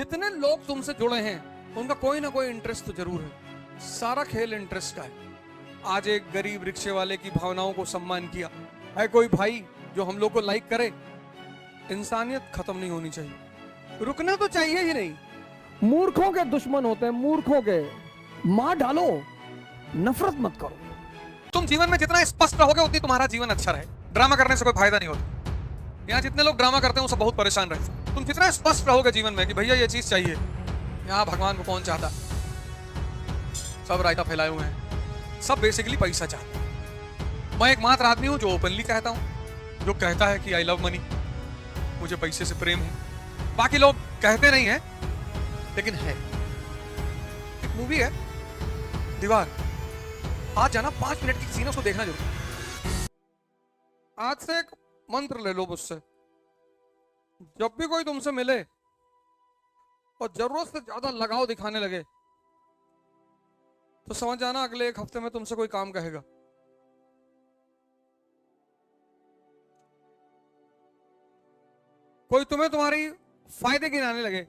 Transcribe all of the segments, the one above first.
जितने लोग तुमसे जुड़े हैं उनका कोई ना कोई इंटरेस्ट तो जरूर है। सारा खेल इंटरेस्ट का है। आज एक गरीब रिक्शे वाले की भावनाओं को सम्मान किया है कोई भाई जो हम लोग को लाइक करे। इंसानियत खत्म नहीं होनी चाहिए, रुकना तो चाहिए ही नहीं। मूर्खों के दुश्मन होते हैं, मूर्खों के। मार डालो, नफरत मत करो। तुम जीवन में जितना स्पष्ट रहोगे उतनी तुम्हारा जीवन अच्छा रहे। ड्रामा करने से कोई फायदा नहीं होता। यहाँ जितने लोग ड्रामा करते हैं वो सब बहुत परेशान रहते हैं। तुम जितना स्पष्ट रहोगे जीवन में कि भैया ये चीज चाहिए, यहाँ भगवान को कौन चाहता, सब रायता फैलाए हुए हैं, सब बेसिकली पैसा चाहते हैं। मैं एकमात्र आदमी हूं जो ओपनली कहता हूं, जो कहता है कि आई लव मनी, मुझे पैसे से प्रेम है। बाकी लोग कहते नहीं है लेकिन है। एक मूवी है दीवार, आज जाना 5 मिनट की सीन है, उसको देखना जरूर। आज से एक मंत्र ले लो मुझसे, जब भी कोई तुमसे मिले और जरूरत से ज्यादा लगाव दिखाने लगे तो समझ जाना अगले 1 हफ्ते में तुमसे कोई काम कहेगा। कोई तुम्हें तुम्हारी फायदे गिनाने लगे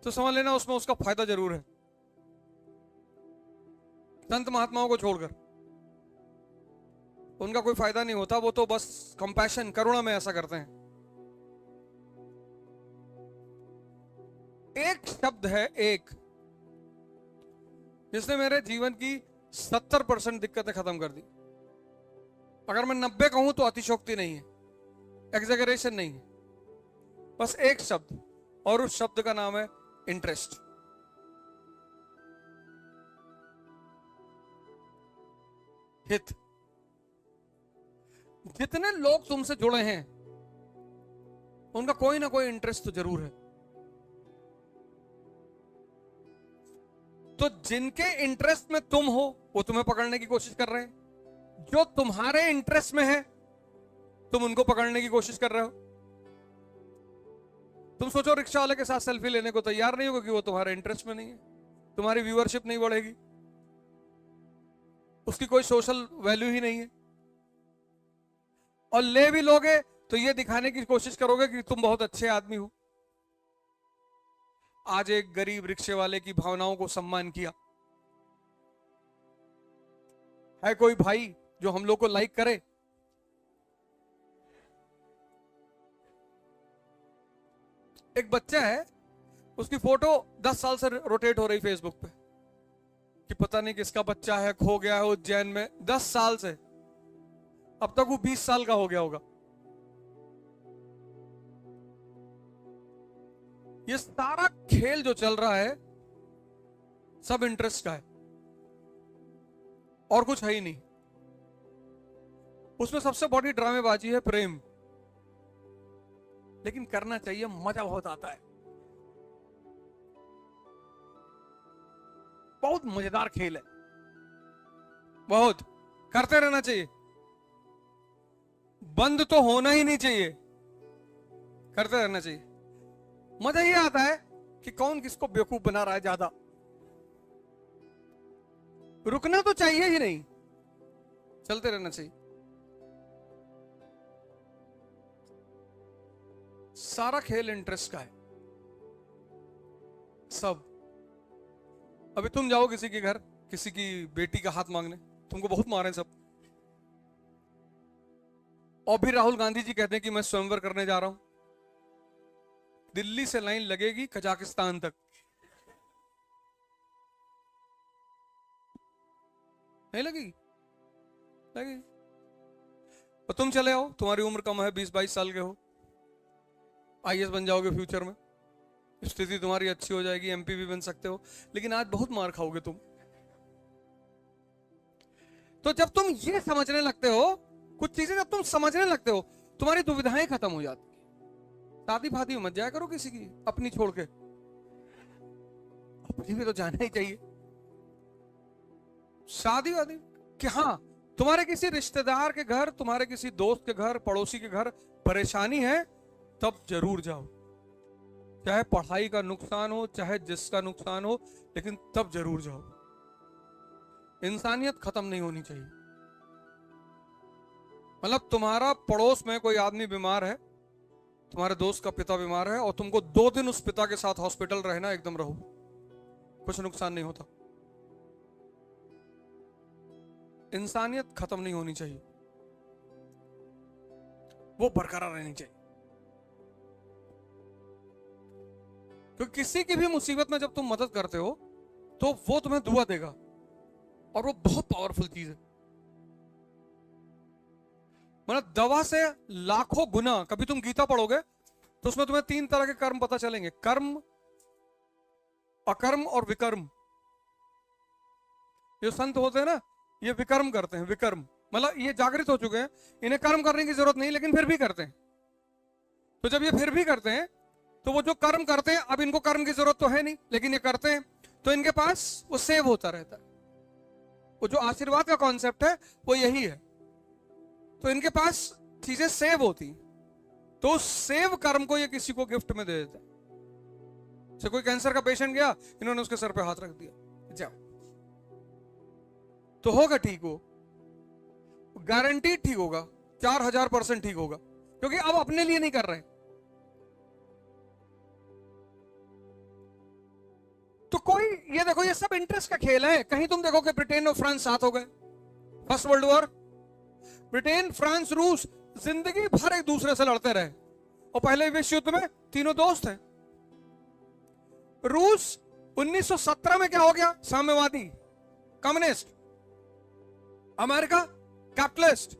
तो समझ लेना उसमें उसका फायदा जरूर है। संत महात्माओं को छोड़कर उनका कोई फायदा नहीं होता, वो तो बस कंपैशन, करुणा में ऐसा करते हैं। एक शब्द है एक, जिसने मेरे जीवन की 70% दिक्कतें खत्म कर दी। अगर मैं 90 कहूं तो अतिशोक्ति नहीं है, एग्जैगरेशन नहीं है। बस एक शब्द, और उस शब्द का नाम है इंटरेस्ट। हित। जितने लोग तुमसे जुड़े हैं उनका कोई ना कोई इंटरेस्ट तो जरूर है। तो जिनके इंटरेस्ट में तुम हो वो तुम्हें पकड़ने की कोशिश कर रहे हैं, जो तुम्हारे इंटरेस्ट में है तुम उनको पकड़ने की कोशिश कर रहे हो। तुम सोचो रिक्शा वाले के साथ सेल्फी लेने को तैयार नहीं हो क्योंकि वो तुम्हारे इंटरेस्ट में नहीं है, तुम्हारी व्यूअरशिप नहीं बढ़ेगी, उसकी कोई सोशल वैल्यू ही नहीं है। और ले भी लोगे तो ये दिखाने की कोशिश करोगे कि तुम बहुत अच्छे आदमी हो। आज एक गरीब रिक्शे वाले की भावनाओं को सम्मान किया है कोई भाई जो हम लोग को लाइक करे। एक बच्चा है, उसकी फोटो 10 साल से रोटेट हो रही फेसबुक पे कि पता नहीं किसका बच्चा है, खो गया है उज्जैन में। 10 साल से, अब तक वो 20 साल का हो गया होगा। ये सारा खेल जो चल रहा है सब इंटरेस्ट का है और कुछ है ही नहीं। उसमें सबसे बड़ी ड्रामेबाजी है प्रेम, लेकिन करना चाहिए, मजा बहुत आता है। बहुत मजेदार खेल है, बहुत करते रहना चाहिए, बंद तो होना ही नहीं चाहिए, करते रहना चाहिए। मजा ये आता है कि कौन किसको बेवकूफ बना रहा है ज्यादा, रुकना तो चाहिए ही नहीं, चलते रहना चाहिए। सारा खेल इंटरेस्ट का है सब। अभी तुम जाओ किसी के घर, किसी की बेटी का हाथ मांगने, तुमको बहुत मारे सब। और भी राहुल गांधी जी कहते हैं कि मैं स्वयंवर करने जा रहा हूं, दिल्ली से लाइन लगेगी कजाकिस्तान तक, नहीं लगेगी? लगेगी। और तुम चले आओ, तुम्हारी उम्र कम है, 20-22 साल के हो, आईएएस बन जाओगे फ्यूचर में, स्थिति तुम्हारी अच्छी हो जाएगी, एमपी भी बन सकते हो, लेकिन आज बहुत मार खाओगे तुम। तो जब तुम ये समझने लगते हो, कुछ चीजें जब तुम समझने लगते हो, तुम्हारी दुविधाएं खत्म हो जाती। शादी फादी मत जाया करो किसी की अपनी छोड़ के, अपनी भी तो जाना ही चाहिए। शादी वादी कि हाँ, तुम्हारे किसी रिश्तेदार के घर, तुम्हारे किसी दोस्त के घर, पड़ोसी के घर परेशानी है, तब जरूर जाओ, चाहे पढ़ाई का नुकसान हो, चाहे जिसका नुकसान हो, लेकिन तब जरूर जाओ। इंसानियत खत्म नहीं होनी चाहिए। मतलब तुम्हारा पड़ोस में कोई आदमी बीमार है, तुम्हारे दोस्त का पिता बीमार है और तुमको 2 दिन उस पिता के साथ हॉस्पिटल रहना, एकदम रहो, कुछ नुकसान नहीं होता। इंसानियत खत्म नहीं होनी चाहिए, वो बरकरार रहनी चाहिए। क्योंकि किसी की भी मुसीबत में जब तुम मदद करते हो तो वो तुम्हें दुआ देगा, और वो बहुत पावरफुल चीज है। मतलब दवा से लाखों गुना। कभी तुम गीता पढ़ोगे तो उसमें तुम्हें 3 तरह के कर्म पता चलेंगे, कर्म, अकर्म और विकर्म। ये संत होते हैं ना, ये विकर्म करते हैं, विकर्म मतलब ये जागृत हो चुके हैं, इन्हें कर्म करने की जरूरत नहीं, लेकिन फिर भी करते हैं। तो जब ये फिर भी करते हैं तो वो जो कर्म करते हैं, अब इनको कर्म की जरूरत तो है नहीं, लेकिन ये करते हैं, तो इनके पास वो सेव होता रहता है। वो जो आशीर्वाद का कॉन्सेप्ट है वो यही है। तो इनके पास चीजें सेव होती, तो उस सेव कर्म को ये किसी को गिफ्ट में दे देता है। जैसे कोई कैंसर का पेशेंट गया, इन्होंने उसके सर पे हाथ रख दिया, जाओ, तो होगा ठीक, वो गारंटी ठीक होगा, 4000% ठीक होगा, क्योंकि अब अपने लिए नहीं कर रहे। तो कोई, ये देखो, ये सब इंटरेस्ट का खेल है। कहीं तुम देखो कि ब्रिटेन और फ्रांस साथ हो गए, first world war, Britain, France, रूस जिंदगी भर एक दूसरे से लड़ते रहे, और पहले विश्व युद्ध में तीनों दोस्त हैं। रूस 1917 में क्या हो गया? साम्यवादी, कम्युनिस्ट। America capitalist.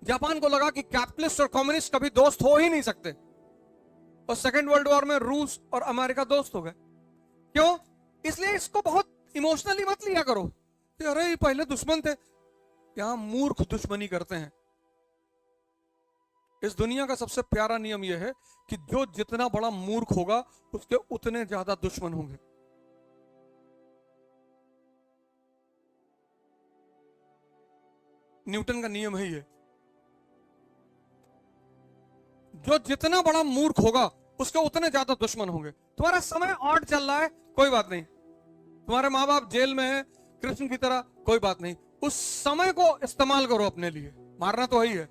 जापान को लगा कि कैपिटलिस्ट और कम्युनिस्ट कभी दोस्त हो ही नहीं सकते, और सेकेंड वर्ल्ड वॉर में रूस और अमेरिका दोस्त हो गए। क्यों? इसलिए इसको बहुत इमोशनली मत लिया करो कि अरे ये पहले दुश्मन थे। यहां मूर्ख दुश्मनी करते हैं। इस दुनिया का सबसे प्यारा नियम यह है कि जो जितना बड़ा मूर्ख होगा उसके उतने ज्यादा दुश्मन होंगे। न्यूटन का नियम है ये। जो जितना बड़ा मूर्ख होगा उसके उतने ज्यादा दुश्मन होंगे। तुम्हारा समय ऑड चल रहा है, कोई बात नहीं। तुम्हारे माँ बाप जेल में है कृष्ण की तरह, कोई बात नहीं। उस समय को इस्तेमाल करो अपने लिए, मारना तो ही है,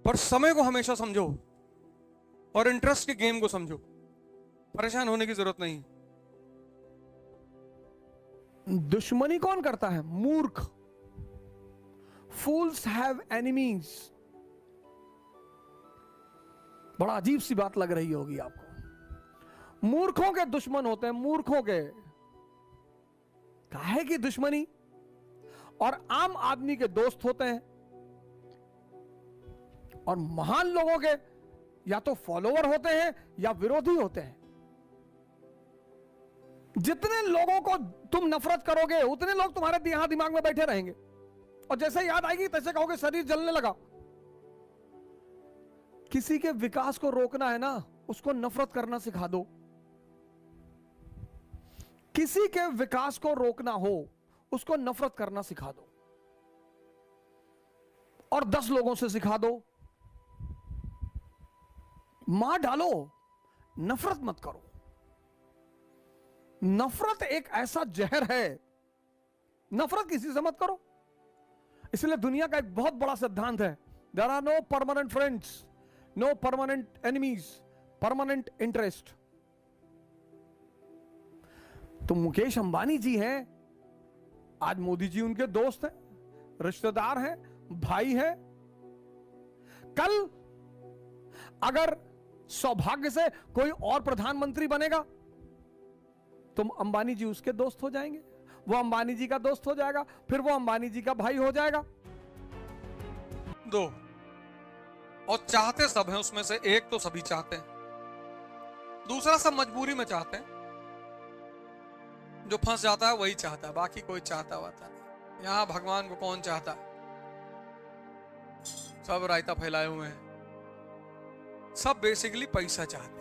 पर समय को हमेशा समझो और इंटरेस्ट के गेम को समझो। परेशान होने की जरूरत नहीं। दुश्मनी कौन करता है? मूर्ख। फूल्स हैव एनिमीज। बड़ा अजीब सी बात लग रही होगी आपको। मूर्खों के दुश्मन होते हैं, मूर्खों के। काहे की दुश्मनी? और आम आदमी के दोस्त होते हैं, और महान लोगों के या तो फॉलोवर होते हैं या विरोधी होते हैं। जितने लोगों को तुम नफरत करोगे उतने लोग तुम्हारे यहां दिमाग में बैठे रहेंगे, और जैसे याद आएगी तैसे कहोगे शरीर जलने लगा। किसी के विकास को रोकना है ना, उसको नफरत करना सिखा दो। किसी के विकास को रोकना हो, उसको नफरत करना सिखा दो, और 10 लोगों से सिखा दो। मार डालो, नफरत मत करो। नफरत एक ऐसा जहर है, नफरत किसी से मत करो। इसलिए दुनिया का एक बहुत बड़ा सिद्धांत है, there are no permanent friends, no permanent enemies, permanent interest. तो मुकेश अंबानी जी हैं, आज मोदी जी उनके दोस्त हैं, रिश्तेदार हैं, भाई हैं। कल अगर सौभाग्य से कोई और प्रधानमंत्री बनेगा, तुम अंबानी जी उसके दोस्त हो जाएंगे, वो अंबानी जी का दोस्त हो जाएगा, फिर वो अंबानी जी का भाई हो जाएगा। दो, और चाहते सब हैं उसमें से। एक तो सभी चाहते हैं, दूसरा सब मजबूरी में चाहते हैं। जो फंस जाता है वही चाहता है, बाकी कोई चाहता वाता नहीं। यहां भगवान को कौन चाहता? सब रायता फैलाए हुए हैं, सब बेसिकली पैसा चाहते हैं।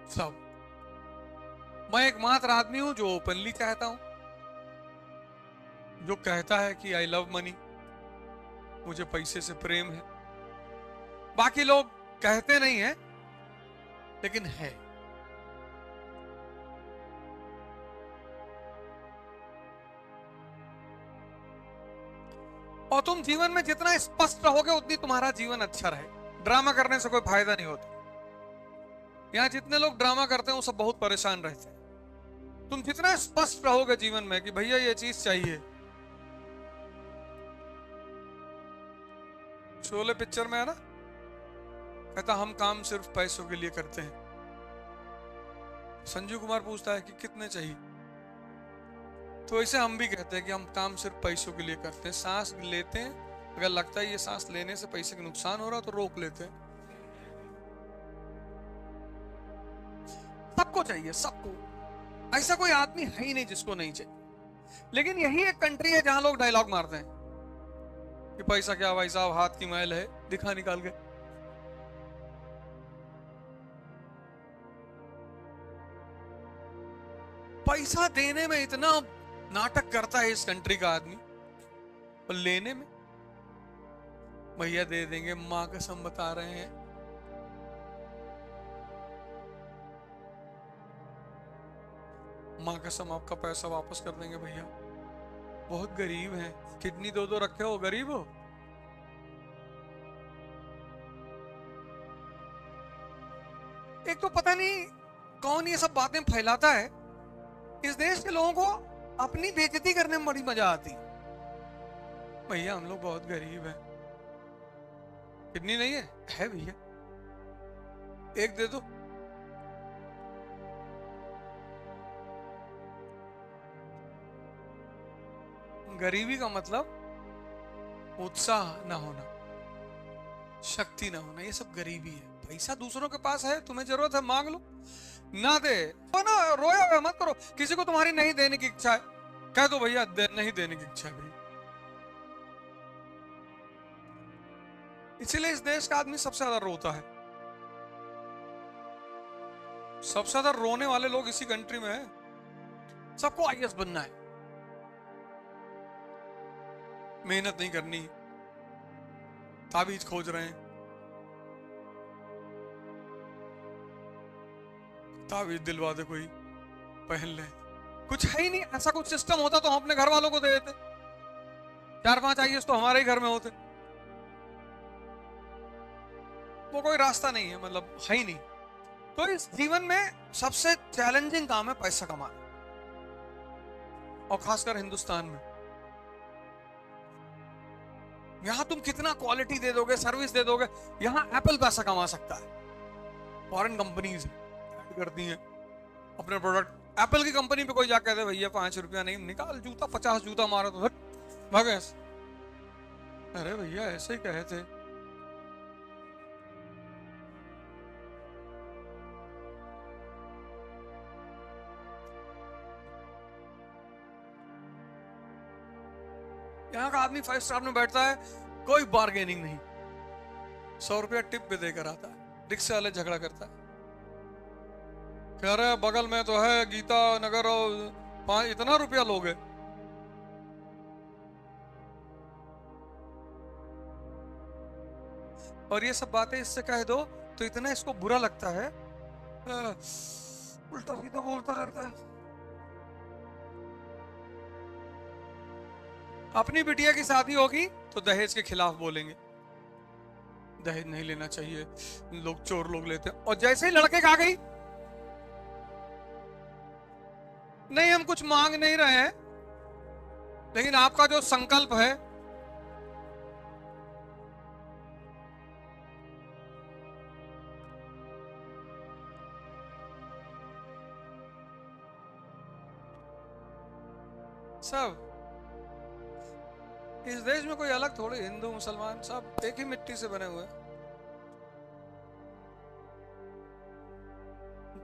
सब। मैं एकमात्र आदमी हूं जो ओपनली चाहता हूं, जो कहता है कि आई लव मनी, मुझे पैसे से प्रेम है। बाकी लोग कहते नहीं है, लेकिन है। और तुम जीवन में जितना स्पष्ट रहोगे उतनी तुम्हारा जीवन अच्छा रहे। ड्रामा करने से कोई फायदा नहीं होता। यहाँ जितने लोग ड्रामा करते हैं वो सब बहुत परेशान रहते हैं। तुम जितना स्पष्ट रहोगे जीवन में कि भैया ये चीज चाहिए। शोले पिक्चर में है ना, कहता हम काम सिर्फ पैसों के लिए करते हैं। संजीव कुमार पूछता है कि कितने चाहिए, तो ऐसे हम भी कहते हैं कि हम काम सिर्फ पैसों के लिए करते हैं। सांस लेते हैं, अगर लगता है ये सांस लेने से पैसे का नुकसान हो रहा तो रोक लेते हैं। सबको चाहिए, सबको। ऐसा कोई आदमी है ही नहीं जिसको नहीं चाहिए। लेकिन यही एक कंट्री है जहां लोग डायलॉग मारते हैं कि पैसा क्या भाई साहब, हाथ की मैल है, दिखा निकाल के। पैसा देने में इतना नाटक करता है इस कंट्री का आदमी, और लेने में भैया दे देंगे, मां कसम बता रहे हैं। मां कसम आपका पैसा वापस कर देंगे भैया, बहुत गरीब हैं, किडनी दो रखे हो, गरीब हो। एक तो पता नहीं कौन ये सब बातें फैलाता है। इस देश के लोगों को अपनी बेइज्जती करने में बड़ी मजा आती। भैया हम लोग बहुत गरीब हैं, किडनी नहीं है भैया, एक दे दो। गरीबी का मतलब उत्साह ना होना, शक्ति ना होना, ये सब गरीबी है। पैसा दूसरों के पास है, तुम्हें जरूरत है मांग लो, ना दे तो ना रोया हुआ मत करो। किसी को तुम्हारी नहीं देने की इच्छा है, कह दो भैया नहीं देने की इच्छा है भैया। इसीलिए इस देश का आदमी सबसे ज्यादा रोता है। सबसे ज्यादा रोने वाले लोग इसी कंट्री में है। सबको आईएएस बनना है, मेहनत नहीं करनी, ताबीज खोज रहे हैं, ताबीज दिलवा दे कोई, पहन ले। कुछ है ही नहीं। ऐसा कुछ सिस्टम होता तो हम अपने घर वालों को दे देते। 4-5 आईएएस तो हमारे ही घर में होते। वो कोई रास्ता नहीं है, मतलब है ही नहीं। तो इस जीवन में सबसे चैलेंजिंग काम है पैसा कमाना, और खासकर हिंदुस्तान में। यहां तुम कितना क्वालिटी दे दोगे, सर्विस दे दोगे, यहां एप्पल पैसा कमा सकता है। फॉरेन कंपनीज करती हैं अपने प्रोडक्ट। एप्पल की कंपनी पे कोई जाकर कहते भैया 5 रुपया नहीं, निकाल जूता, 50 जूता मारो तो भागे। अरे भैया ऐसे ही कहे थे। यहाँ का आदमी 5 स्टार में बैठता है, कोई बार्गेनिंग नहीं, 100 रुपया टिप पे देकर आता है। रिक्शे वाले झगड़ा करता है, कह रहे बगल में तो है गीता नगर, और इतना रुपया लोगे। और ये सब बातें इससे कह दो तो इतना इसको बुरा लगता है, उल्टा सीधा बोलता रहता है। अपनी बिटिया की शादी होगी तो दहेज के खिलाफ बोलेंगे, दहेज नहीं लेना चाहिए, लोग चोर लोग लेते हैं। और जैसे ही लड़के का आ गई, नहीं हम कुछ मांग नहीं रहे हैं, लेकिन आपका जो संकल्प है सब। इस देश में कोई अलग थोड़े, हिंदू मुसलमान सब एक ही मिट्टी से बने हुए हैं।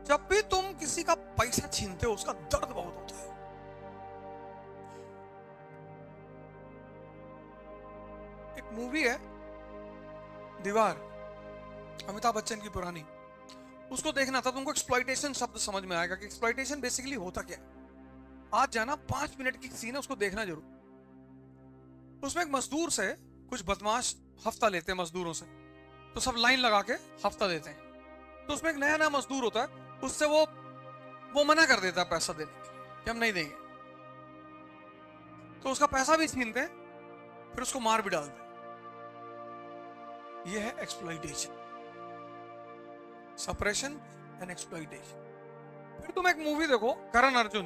जब भी तुम किसी का पैसा छीनते हो उसका दर्द बहुत होता है। एक मूवी है दीवार, अमिताभ बच्चन की पुरानी, उसको देखना था तुमको एक्सप्लॉइटेशन शब्द समझ में आएगा कि एक्सप्लॉइटेशन बेसिकली होता क्या है। आज जाना 5 मिनट की सीन है, उसको देखना जरूर। उसमें एक मजदूर से कुछ बदमाश हफ्ता लेते हैं मजदूरों से, तो सब लाइन लगा के हफ्ता देते हैं। तो उसमें एक नया नया मजदूर होता है, उससे वो मना कर देता है पैसा देने कि हम नहीं देंगे। तो उसका पैसा भी छीनते हैं, फिर उसको मार भी डाल दे। ये है एक्सप्लॉइटेशन, सप्रेशन एंड एक्सप्लॉइटेशन। फिर तुम एक मूवी देखो करण अर्जुन,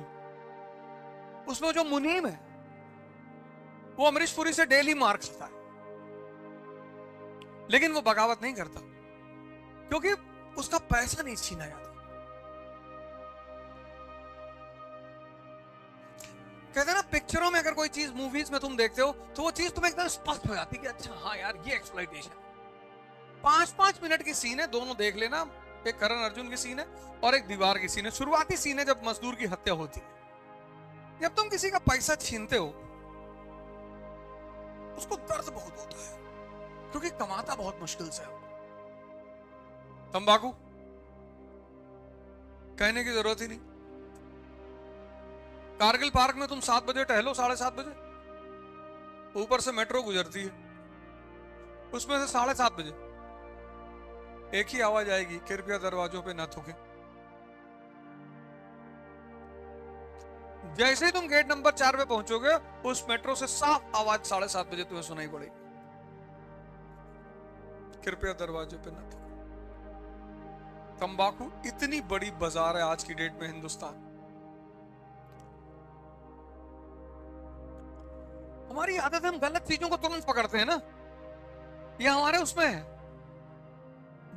उसमें जो मुनीम है वो अमरीश पुरी से डेली मार खाता है, लेकिन वो बगावत नहीं करता क्योंकि उसका पैसा नहीं छीना जाता। कहते हैं ना, पिक्चरों में अगर कोई चीज मूवीज में तुम देखते हो तो वो चीज तुम्हें एकदम स्पष्ट हो जाती है कि अच्छा हाँ यार ये एक्सप्लॉइटेशन। 5-5 मिनट की सीन है, दोनों देख लेना। एक करण अर्जुन की सीन है और एक दीवार की सीन है। शुरुआती सीन है जब मजदूर की हत्या होती है। जब तुम किसी का पैसा छीनते हो उसको दर्द बहुत होता है क्योंकि कमाता बहुत मुश्किल से है। तंबाकू कहने की जरूरत ही नहीं। कारगिल पार्क में तुम 7 बजे टहलो, 7:30 बजे, ऊपर से मेट्रो गुजरती है, उसमें से 7:30 बजे एक ही आवाज आएगी, कृपया दरवाजों पे न थूकें। जैसे ही तुम गेट नंबर 4 पे पहुंचोगे उस मेट्रो से साफ आवाज 7:30 बजे तुम्हें सुनाई पड़ेगी, कृपया दरवाजे पे न थूकें। तंबाकू इतनी बड़ी बाजार है आज की डेट में हिंदुस्तान। हमारी आदत है, हम गलत चीजों को तुरंत पकड़ते हैं ना, ये हमारे उसमें है,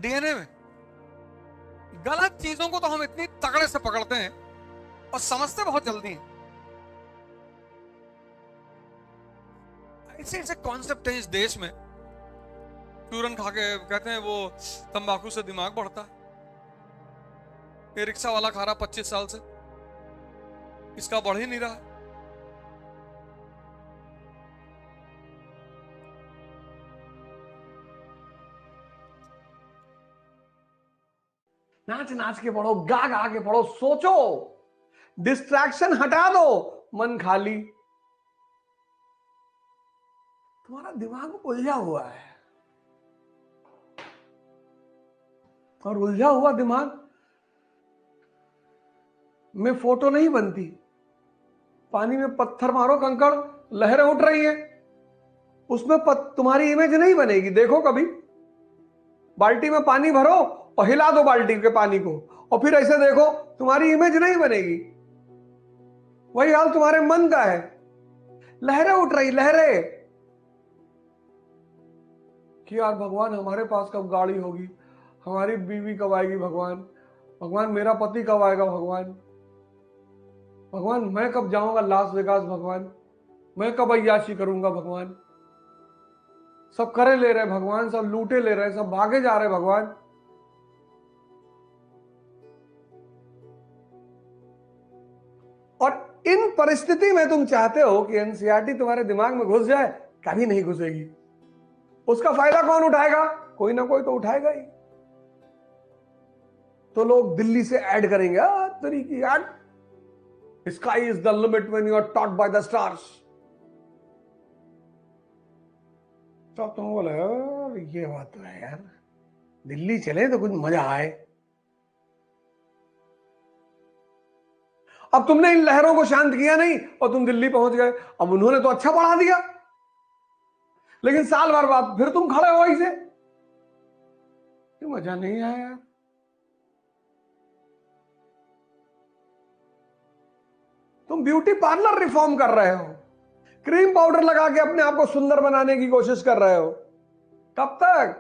डीएनए में। गलत चीजों को तो हम इतनी तगड़े से पकड़ते हैं और समझते बहुत जल्दी हैं। ऐसे ऐसे कॉन्सेप्ट है इस देश में। चूरन खा के कहते हैं वो तंबाकू से दिमाग बढ़ता है। ये रिक्शा वाला खा रहा 25 साल से, इसका बढ़ ही नहीं रहा। नाच नाच के पढ़ो, गा गा के पढ़ो, सोचो, डिस्ट्रैक्शन हटा दो, मन खाली। तुम्हारा दिमाग उलझा हुआ है और उलझा हुआ दिमाग में फोटो नहीं बनती। पानी में पत्थर मारो, कंकड़, लहरें उठ रही है, उसमें तुम्हारी इमेज नहीं बनेगी। देखो कभी, बाल्टी में पानी भरो और हिला दो बाल्टी के पानी को और फिर ऐसे देखो, तुम्हारी इमेज नहीं बनेगी। वही हाल तुम्हारे मन का है। लहरें उठ रही, लहरें कि यार भगवान हमारे पास कब गाड़ी होगी, हमारी बीवी कब आएगी, भगवान भगवान मेरा पति कब आएगा, भगवान भगवान मैं कब जाऊंगा लास वेगास, भगवान मैं कब अय्याशी करूंगा, भगवान सब करे ले रहे भगवान, सब लूटे ले रहे, सब भागे जा रहे भगवान। और इन परिस्थिति में तुम चाहते हो कि एनसीईआरटी तुम्हारे दिमाग में घुस जाए, कभी नहीं घुसेगी। उसका फायदा कौन उठाएगा? कोई ना कोई तो उठाएगा ही। तो लोग दिल्ली से ऐड करेंगे, तरीकी add, sky is the limit when you are taught by the stars. तो तुम बोले ये बात तो है यार, दिल्ली चले तो कुछ मजा आए। अब तुमने इन लहरों को शांत किया नहीं और तुम दिल्ली पहुंच गए। अब उन्होंने तो अच्छा पढ़ा दिया, लेकिन साल भर बाद फिर तुम खड़े हो ऐसे, मजा नहीं आया यार। तुम ब्यूटी पार्लर रिफॉर्म कर रहे हो, क्रीम पाउडर लगा के अपने आप को सुंदर बनाने की कोशिश कर रहे हो। कब तक?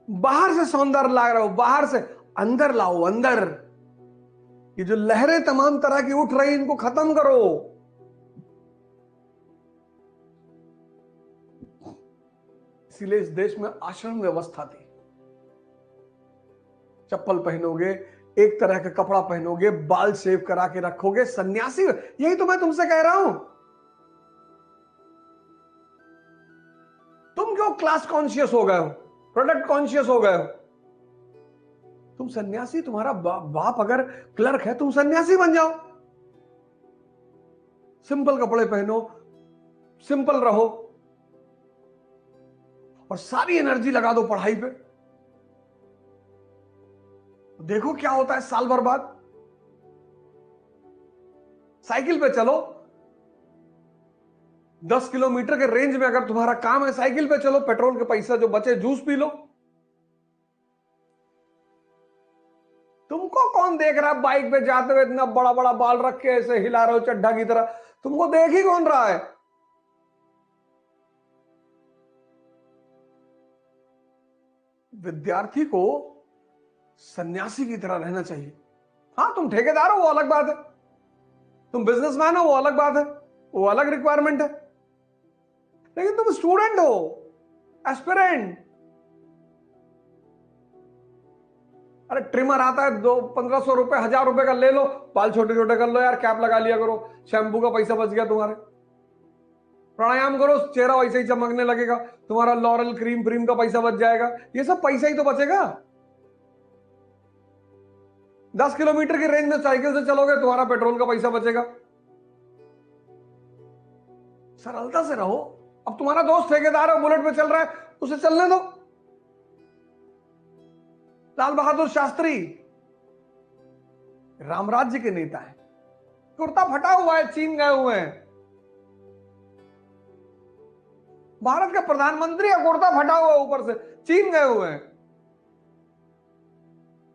बाहर से सौंदर्य ला रहे हो, बाहर से अंदर लाओ, अंदर। ये जो लहरें तमाम तरह की उठ रही, इनको खत्म करो। इसीलिए इस देश में आश्रम व्यवस्था थी। चप्पल पहनोगे, एक तरह का कपड़ा पहनोगे, बाल शेव करा के रखोगे, सन्यासी। यही तो मैं तुमसे कह रहा हूं। तुम क्यों क्लास कॉन्शियस हो गए हो, प्रोडक्ट कॉन्शियस हो गए हो? तुम सन्यासी, तुम्हारा बाप अगर क्लर्क है, तुम सन्यासी बन जाओ। सिंपल कपड़े पहनो, सिंपल रहो और सारी एनर्जी लगा दो पढ़ाई पे। देखो क्या होता है साल भर बाद। साइकिल पे चलो, 10 किलोमीटर के रेंज में अगर तुम्हारा काम है, साइकिल पे चलो, पेट्रोल के पैसा जो बचे जूस पी लो। तुमको कौन देख रहा है बाइक पे जाते हुए, इतना बड़ा बड़ा बाल रख के ऐसे हिला रहे हो चड्ढा की तरह? तुमको देख ही कौन रहा है? विद्यार्थी को सन्यासी की तरह रहना चाहिए। हाँ, तुम ठेकेदार हो वो अलग बात है, तुम बिजनेसमैन हो वो अलग बात है, वो अलग रिक्वायरमेंट है, लेकिन तुम स्टूडेंट हो, एस्पिरेंट। अरे ट्रिमर आता है 1500 रुपए 1000 रुपए का, ले लो, बाल छोटे छोटे कर लो यार, कैप लगा लिया करो, शैम्पू का पैसा बच गया तुम्हारे। प्राणायाम करो, चेहरा वैसे ही चमकने लगेगा, तुम्हारा लॉरल क्रीम का पैसा बच जाएगा। ये सब पैसा ही तो बचेगा। 10 किलोमीटर की रेंज में साइकिल से चलोगे, तुम्हारा पेट्रोल का पैसा बचेगा। सरलता से रहो। अब तुम्हारा दोस्त ठेकेदार है, बुलेट पे चल रहा है, उसे चलने दो। लाल बहादुर शास्त्री रामराज्य के नेता हैं, कुर्ता फटा हुआ है, चीन गए हुए हैं। भारत का प्रधानमंत्री है, कुर्ता फटा हुआ है ऊपर से, चीन गए हुए हैं।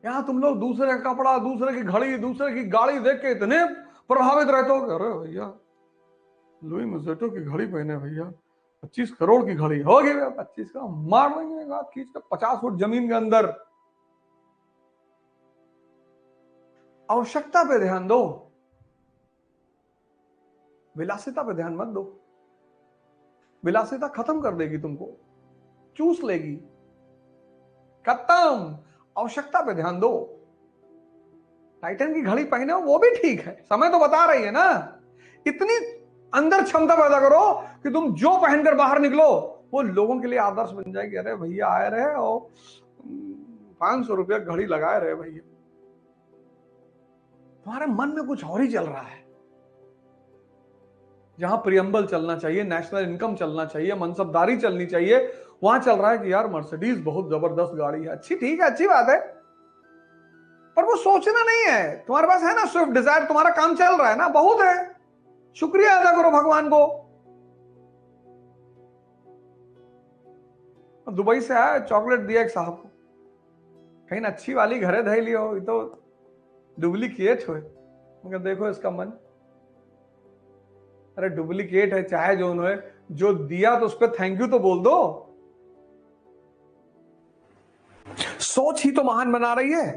यहां तुम लोग दूसरे का कपड़ा, दूसरे की घड़ी, दूसरे की गाड़ी देख के इतने प्रभावित रहते हो। अरे भैया लुई मजेटो की घड़ी पहने भैया, 25 करोड़ की घड़ी होगी, 25 का मार देंगे खींच कर 50 फुट जमीन के अंदर। आवश्यकता पे ध्यान दो, विलासिता पे ध्यान मत दो। विलासिता खत्म कर देगी तुमको, चूस लेगी, खत्म। आवश्यकता पे ध्यान दो। टाइटन की घड़ी पहने हो वो भी ठीक है, समय तो बता रही है ना। इतनी अंदर क्षमता पैदा करो कि तुम जो पहनकर बाहर निकलो वो लोगों के लिए आदर्श बन जाएगी। अरे भैया आए रहे और 500 रुपया घड़ी लगाए रहे भैया, तुम्हारे मन में कुछ और ही चल रहा है। जहां प्रियम्बल चलना चाहिए, नेशनल इनकम चलना चाहिए, मनसबदारी चलनी चाहिए, वहां चल रहा है कि यार मर्सिडीज बहुत जबरदस्त गाड़ी है। अच्छी, ठीक है, अच्छी बात है, पर वो सोचना नहीं है। तुम्हारे पास है ना स्विफ्ट डिजायर, तुम्हारा काम चल रहा है ना, बहुत है, शुक्रिया अदा करो भगवान को। दुबई से आया, चॉकलेट दिया एक साहब को, कहीं अच्छी वाली घरे धै लियो, ये तो डुप्लीकेट हो। मगर देखो इसका मन, अरे डुप्लीकेट है चाहे जो उन्होंने जो दिया तो उस पर थैंक यू तो बोल दो। सोच ही तो महान बना रही है।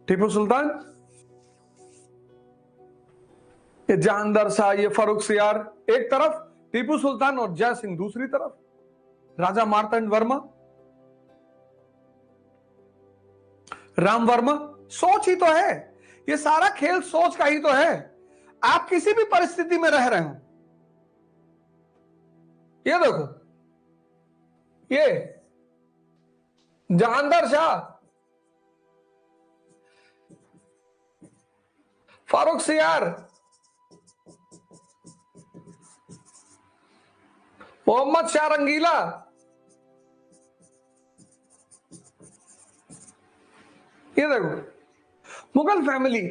टीपू सुल्तान, ये जानदार शाह, ये फारूक सियार एक तरफ, टीपू सुल्तान और जय सिंह दूसरी तरफ, राजा मार्तंड वर्मा, राम वर्मा। सोच ही तो है, ये सारा खेल सोच का ही तो है। आप किसी भी परिस्थिति में रह रहे हो, ये देखो, ये जहांदार शाह, फारूक सियार, मोहम्मद शाह रंगीला, ये देखो मुगल फैमिली,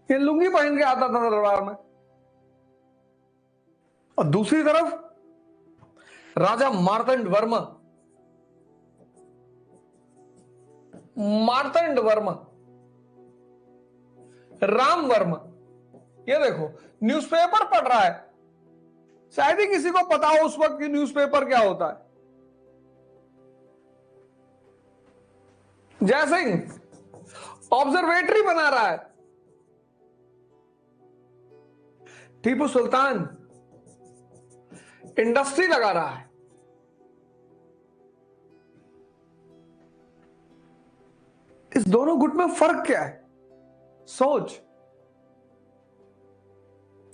ये लुंगी पहन के आता था दरबार में। और दूसरी तरफ राजा मार्तंड वर्मा, मार्तंड वर्मा, राम वर्मा। ये देखो न्यूज़पेपर पढ़ रहा है, शायद ही किसी को पता हो उस वक्त कि न्यूज़पेपर क्या होता है। जय सिंह ऑब्जर्वेटरी बना रहा है, टीपू सुल्तान इंडस्ट्री लगा रहा है। इस दोनों गुट में फर्क क्या है? सोच।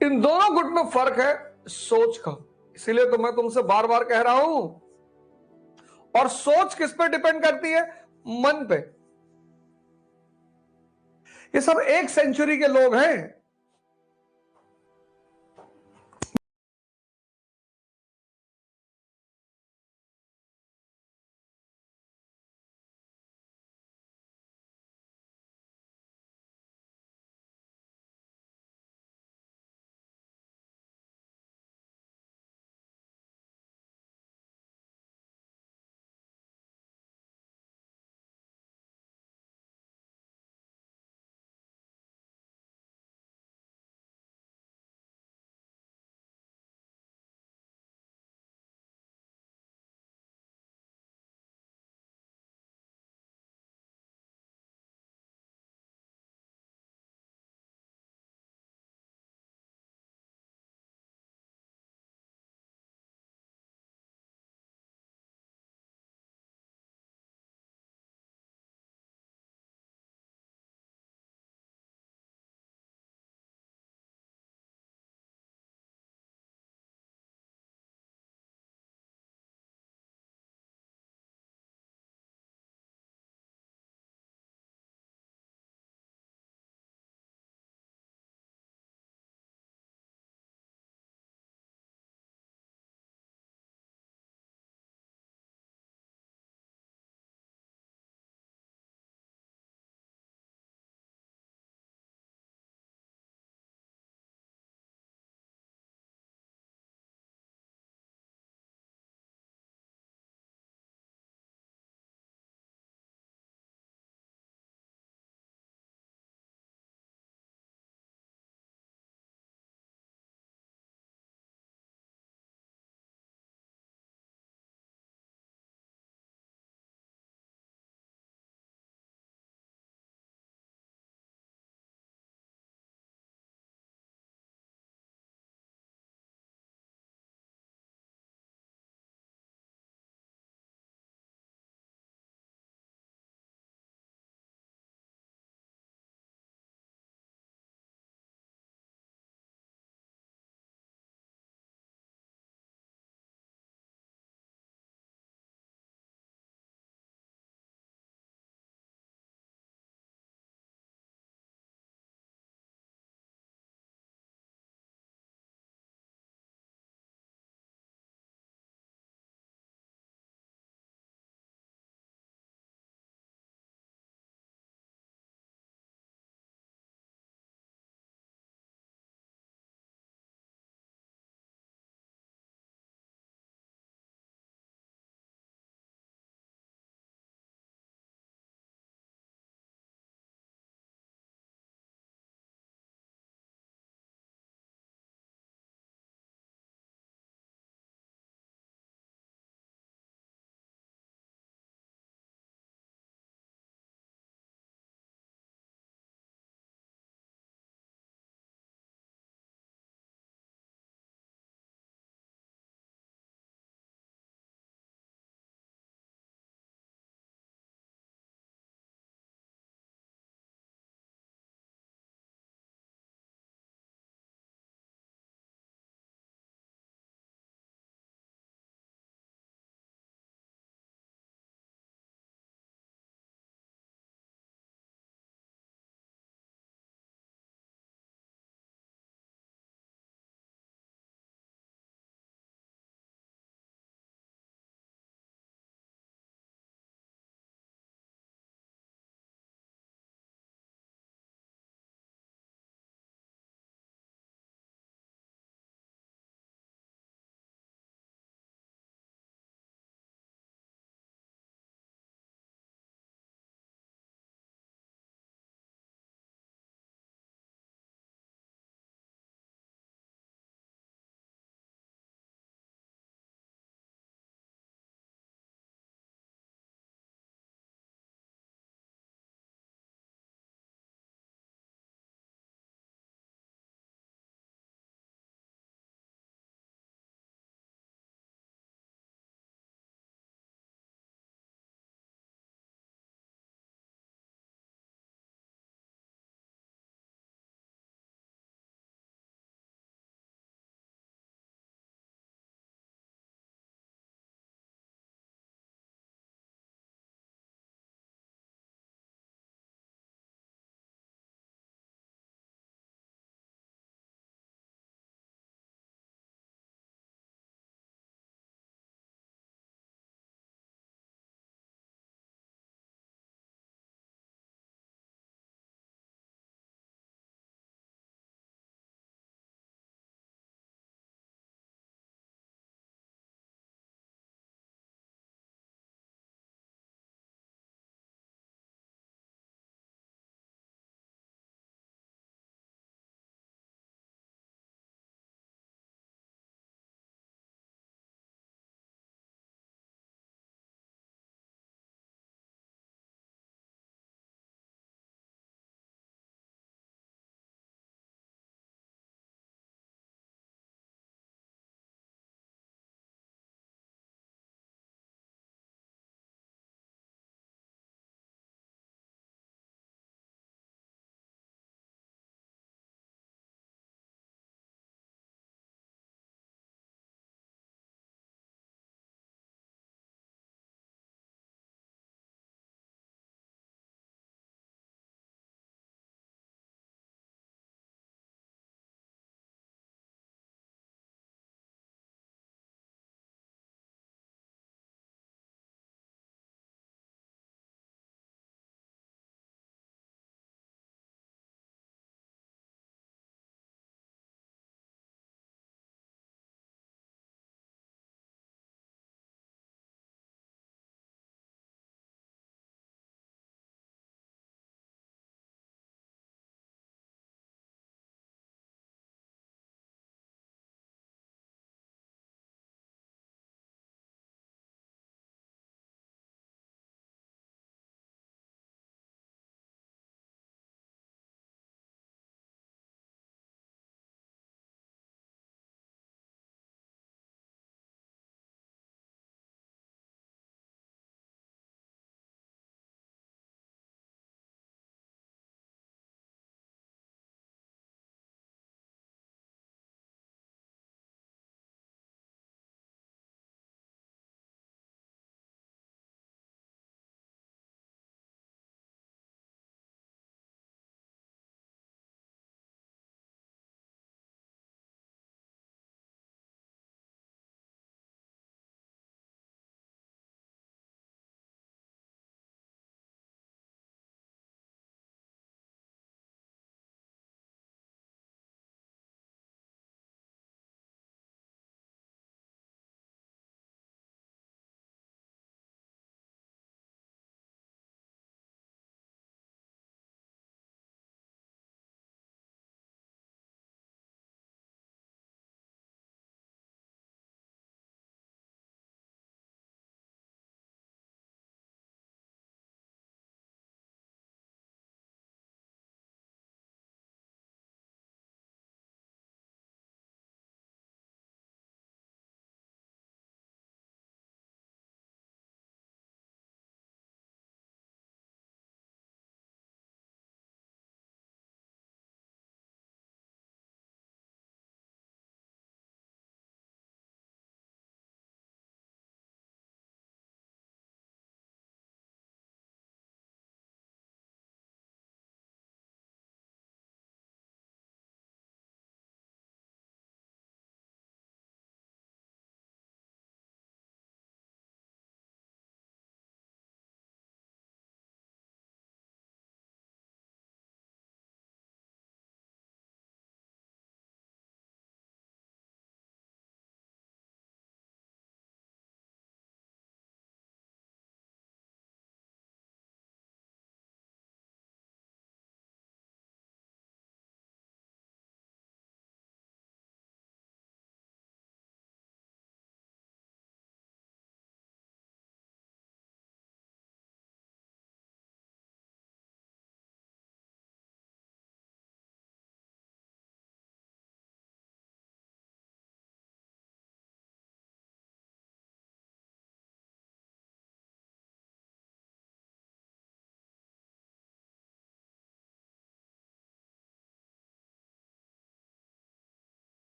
इन दोनों गुट में फर्क है सोच का। इसीलिए तो मैं तुमसे बार बार कह रहा हूं। और सोच किस पे डिपेंड करती है? मन पे। ये सब 1 सेंचुरी के लोग हैं।